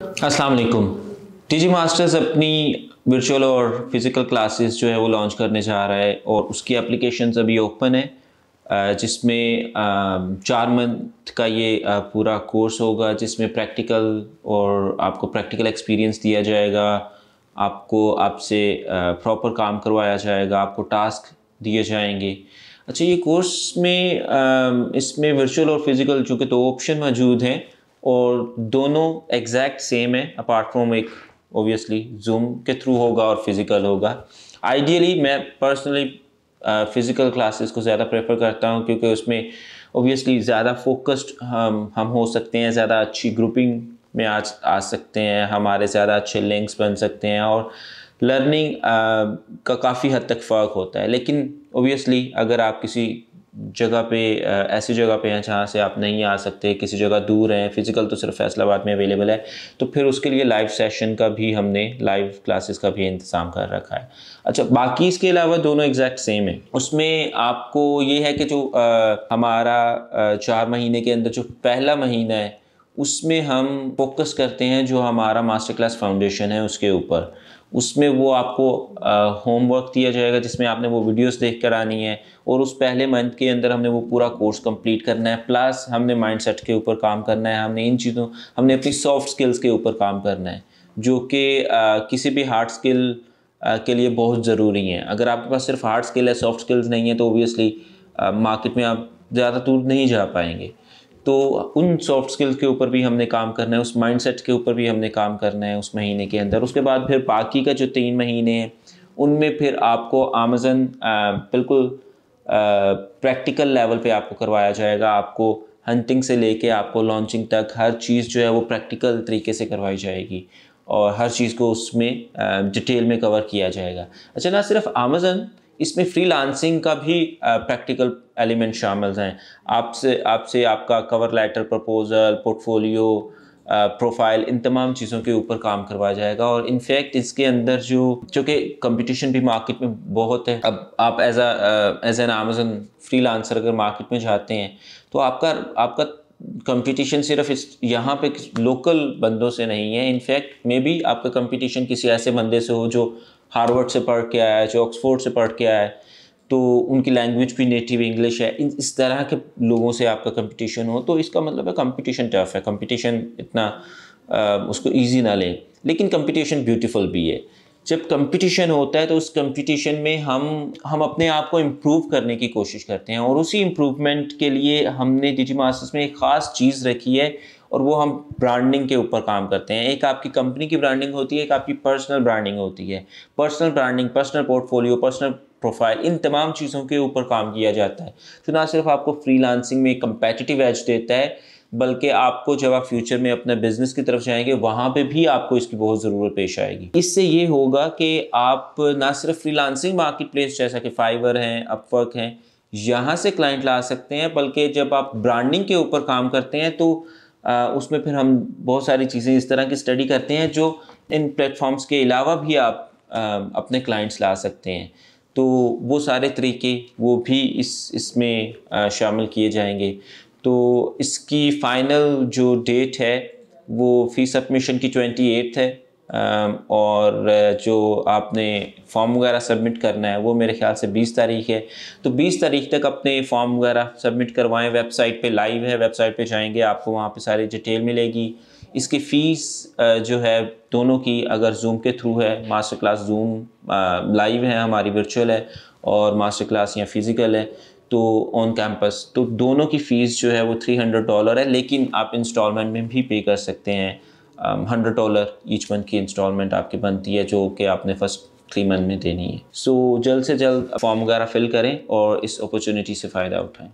अस्सलाम वालेकुम। DigiMasters अपनी वर्चुअल और फिज़िकल क्लासेस जो है वो लॉन्च करने जा रहा है और उसकी एप्लीकेशंस अभी ओपन है, जिसमें 4 मंथ का ये पूरा कोर्स होगा, जिसमें प्रैक्टिकल और आपको प्रैक्टिकल एक्सपीरियंस दिया जाएगा, आपको आपसे प्रॉपर काम करवाया जाएगा, आपको टास्क दिए जाएंगे। अच्छा, ये कोर्स में इसमें वर्चुअल और फिज़िकल चूँकि 2 ऑप्शन मौजूद हैं और दोनों एग्जैक्ट सेम है, अपार्ट फ्रॉम एक ओबियसली जूम के थ्रू होगा और फिज़िकल होगा। आइडियली मैं पर्सनली फ़िज़िकल क्लासेस को ज़्यादा प्रेफर करता हूँ, क्योंकि उसमें ओबियसली ज़्यादा फोकस्ड हम हो सकते हैं, ज़्यादा अच्छी ग्रुपिंग में आ सकते हैं, हमारे ज़्यादा अच्छे लिंक्स बन सकते हैं और लर्निंग का काफ़ी हद तक फ़र्क होता है। लेकिन ओबियसली अगर आप किसी जगह पे ऐसी जगह पे हैं जहाँ से आप नहीं आ सकते, किसी जगह दूर हैं, फ़िज़िकल तो सिर्फ फैसलाबाद में अवेलेबल है, तो फिर उसके लिए लाइव सेशन का भी हमने लाइव क्लासेस का भी इंतज़ाम कर रखा है। अच्छा, बाकी इसके अलावा दोनों एग्जैक्ट सेम है। उसमें आपको ये है कि जो हमारा 4 महीने के अंदर जो पहला महीना है उसमें हम फोकस करते हैं जो हमारा मास्टर क्लास फाउंडेशन है उसके ऊपर। उसमें वो आपको होमवर्क दिया जाएगा जिसमें आपने वो वीडियोस देख कर आनी है और उस पहले मंथ के अंदर हमने वो पूरा कोर्स कंप्लीट करना है। प्लस हमने माइंडसेट के ऊपर काम करना है, हमने अपनी सॉफ्ट स्किल्स के ऊपर काम करना है, जो कि किसी भी हार्ड स्किल के लिए बहुत ज़रूरी है। अगर आपके पास सिर्फ हार्ड स्किल है, सॉफ्ट स्किल्स नहीं है, तो ओबियसली मार्केट में आप ज़्यादा दूर नहीं जा पाएंगे। तो उन सॉफ्ट स्किल्स के ऊपर भी हमने काम करना है, उस माइंडसेट के ऊपर भी हमने काम करना है उस महीने के अंदर। उसके बाद फिर बाकी का जो 3 महीने हैं उनमें फिर आपको अमेज़न बिल्कुल प्रैक्टिकल लेवल पे आपको करवाया जाएगा। आपको हंटिंग से लेके आपको लॉन्चिंग तक हर चीज़ जो है वो प्रैक्टिकल तरीके से करवाई जाएगी और हर चीज़ को उसमें डिटेल में कवर किया जाएगा। अच्छा, ना सिर्फ अमेज़न, इसमें फ्रीलांसिंग का भी प्रैक्टिकल एलिमेंट शामिल हैं। आपसे आपका cover letter, proposal, portfolio, profile, इन तमाम चीज़ों के ऊपर काम करवाया जाएगा। और इनफैक्ट इसके अंदर चूँकि कंपटीशन भी मार्केट में बहुत है, अब आप एज एन अमेज़न फ्रीलांसर अगर मार्केट में जाते हैं तो आपका कंपटीशन सिर्फ यहाँ पे लोकल बंदों से नहीं है। इनफैक्ट मे बी आपका कंपटीशन किसी ऐसे बंदे से हो जो हार्वर्ड से पढ़ के आया है, जो ऑक्सफोर्ड से पढ़ के आया है, तो उनकी लैंग्वेज भी नेटिव इंग्लिश है। इस तरह के लोगों से आपका कंपटीशन हो तो इसका मतलब है कंपटीशन टफ है, कंपटीशन इतना उसको इजी ना लें। लेकिन कंपटीशन ब्यूटीफुल भी है। जब कंपटीशन होता है तो उस कंपटीशन में हम अपने आप को इम्प्रूव करने की कोशिश करते हैं और उसी इम्प्रूवमेंट के लिए हमने DigiMasters में एक ख़ास चीज़ रखी है और वो हम ब्रांडिंग के ऊपर काम करते हैं। एक आपकी कंपनी की ब्रांडिंग होती है, एक आपकी पर्सनल ब्रांडिंग होती है। Personal branding, personal portfolio, personal profile, इन तमाम चीज़ों के ऊपर काम किया जाता है। तो ना सिर्फ आपको फ्रीलांसिंग में एक कंपेटिटिव एज देता है, बल्कि आपको जब आप फ्यूचर में अपने बिजनेस की तरफ जाएंगे वहाँ पे भी आपको इसकी बहुत ज़रूरत पेश आएगी। इससे ये होगा कि आप ना सिर्फ फ्रीलांसिंग मार्केट प्लेस जैसा कि फाइवर हैं, अपवर्क हैं, यहाँ से क्लाइंट ला सकते हैं, बल्कि जब आप ब्रांडिंग के ऊपर काम करते हैं तो उसमें फिर हम बहुत सारी चीज़ें इस तरह की स्टडी करते हैं जो इन प्लेटफॉर्म्स के अलावा भी आप अपने क्लाइंट्स ला सकते हैं। तो वो सारे तरीके वो भी इसमें शामिल किए जाएंगे। तो इसकी फ़ाइनल जो डेट है वो फ़ी सबमिशन की 28 है और जो आपने फॉर्म वगैरह सबमिट करना है वो मेरे ख्याल से 20 तारीख है। तो 20 तारीख तक अपने फॉर्म वगैरह सबमिट करवाएं। वेबसाइट पे लाइव है, वेबसाइट पे जाएंगे आपको वहाँ पे सारी डिटेल मिलेगी। इसकी फ़ीस जो है दोनों की, अगर जूम के थ्रू है, मास्टर क्लास जूम लाइव है हमारी, वर्चुअल है, और मास्टर क्लास या फिज़िकल है तो ऑन कैंपस, तो दोनों की फ़ीस जो है वो $300 है। लेकिन आप इंस्टॉलमेंट में भी पे कर सकते हैं। $100 ईच मंथ की इंस्टॉलमेंट आपकी बनती है, जो कि आपने फर्स्ट 3 मंथ में देनी है। सो जल्द से जल्द फॉर्म वगैरह फिल करें और इस अपॉर्चुनिटी से फ़ायदा उठाएं।